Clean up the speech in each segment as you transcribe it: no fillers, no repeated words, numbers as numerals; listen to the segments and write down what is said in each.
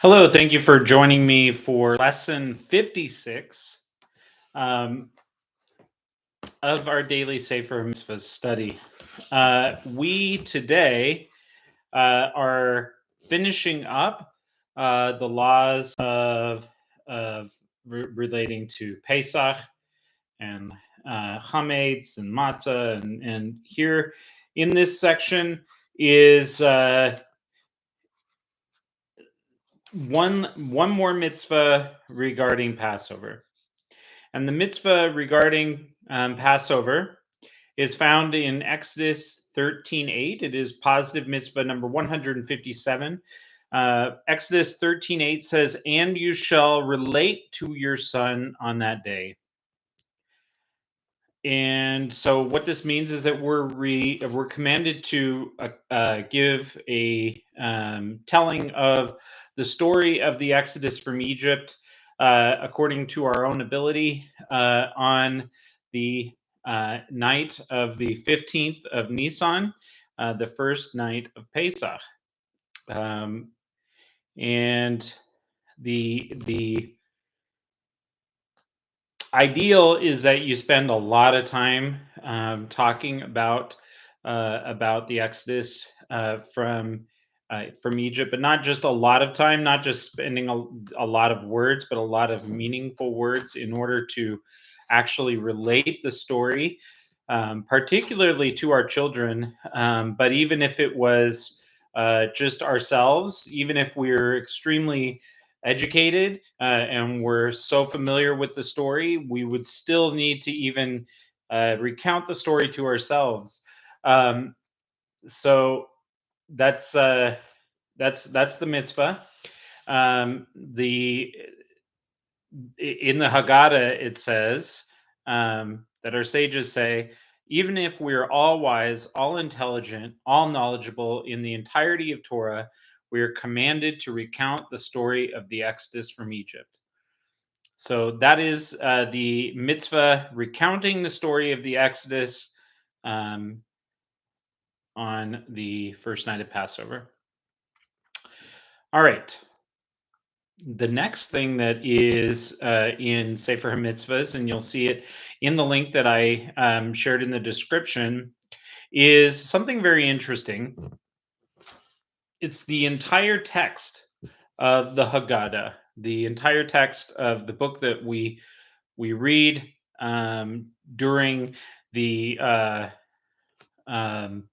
Hello, thank you for joining me for lesson 56 um, of our daily Sefer HaMitzvos study. We today are finishing up the laws of relating to Pesach and chametz and matzah, and here in this section is one more mitzvah regarding Passover. And the mitzvah regarding Passover is found in Exodus 13:8. It is positive mitzvah number 157. Exodus 13:8 says, "And you shall relate to your son on that day." And so, what this means is that we're commanded to give a telling of the story of the Exodus from Egypt according to our own ability on the night of the 15th of Nisan, the first night of Pesach. Um, and the ideal is that you spend a lot of time talking about the Exodus from Egypt, but not just a lot of time, not just spending a lot of words, but a lot of meaningful words in order to actually relate the story, particularly to our children. But even if it was just ourselves, even if we're extremely educated and we're so familiar with the story, we would still need to even recount the story to ourselves. So that's uh, that's the mitzvah. The In the Haggadah it says that our sages say, even if we are all wise, all intelligent, all knowledgeable in the entirety of Torah, we are commanded to recount the story of the Exodus from Egypt. So that is the mitzvah recounting the story of the Exodus um, on the first night of Passover. All right. The next thing that is in Sefer HaMitzvos, and you'll see it in the link that I shared in the description, is something very interesting. It's the entire text of the Haggadah, the entire text of the book that we read during the um,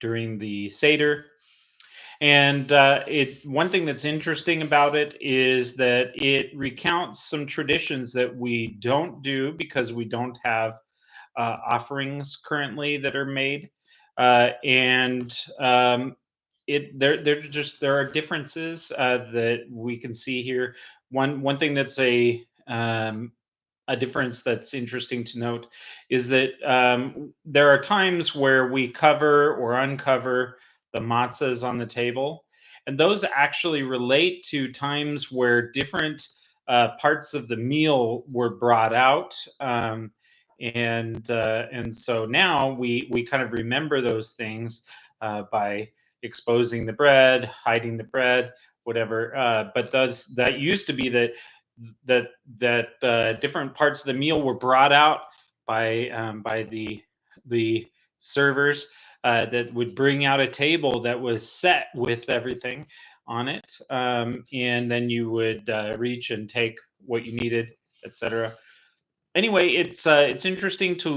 during the Seder. And it one thing that's interesting about it is that it recounts some traditions that we don't do because we don't have offerings currently that are made, and it there are differences that we can see here. One thing that's a difference that's interesting to note is that there are times where we cover or uncover the matzahs on the table, and those actually relate to times where different parts of the meal were brought out, and so now we kind of remember those things by exposing the bread, hiding the bread, whatever. But those that used to be that different parts of the meal were brought out by the servers that would bring out a table that was set with everything on it, and then you would reach and take what you needed, etc. Anyway, it's interesting to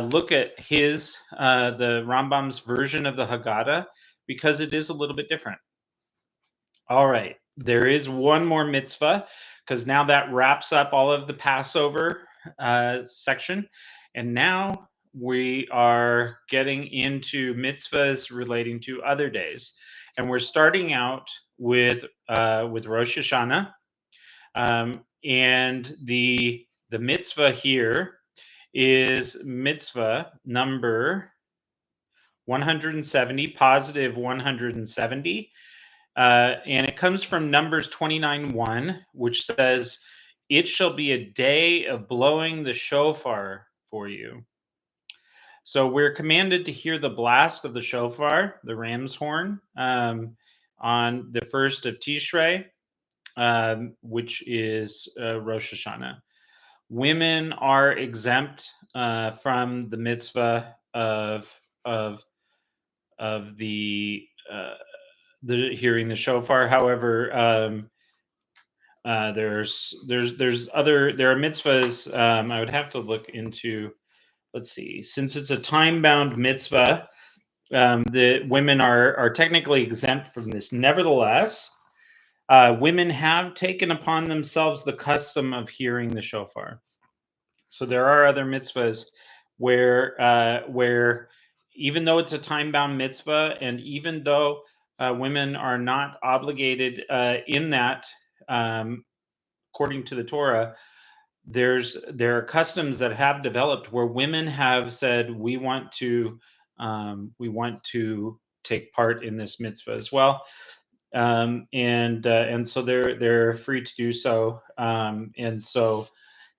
look at the Rambam's version of the Haggadah because it is a little bit different. All right. There is one more mitzvah because now that wraps up all of the Passover section. And now we are getting into mitzvahs relating to other days. And we're starting out with Rosh Hashanah. And the mitzvah here is mitzvah number 170, positive 170. And it comes from Numbers 29:1, which says, "It shall be a day of blowing the shofar for you." So we're commanded to hear the blast of the shofar, the ram's horn, on the first of Tishrei. which is Rosh Hashanah. Women are exempt from the mitzvah of of the hearing the shofar. However, there are mitzvahs. I would have to look into. Let's see. Since it's a time bound mitzvah, the women are technically exempt from this. Nevertheless, women have taken upon themselves the custom of hearing the shofar. So there are other mitzvahs where even though it's a time bound mitzvah, and even though women are not obligated in that, um, according to the Torah, there are customs that have developed where women have said we want to take part in this mitzvah as well, and so they're free to do so, and so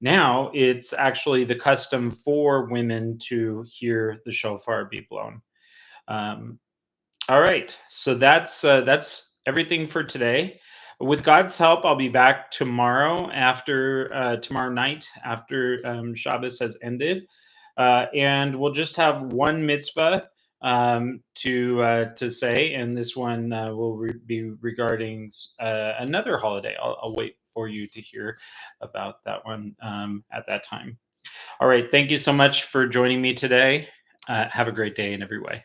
now it's actually the custom for women to hear the shofar be blown. Um, all right, so that's everything for today. With God's help, I'll be back tomorrow after tomorrow night after Shabbos has ended, and we'll just have one mitzvah to say, and this one will be regarding another holiday. I'll wait for you to hear about that one at that time. All right, thank you so much for joining me today. Have a great day in every way.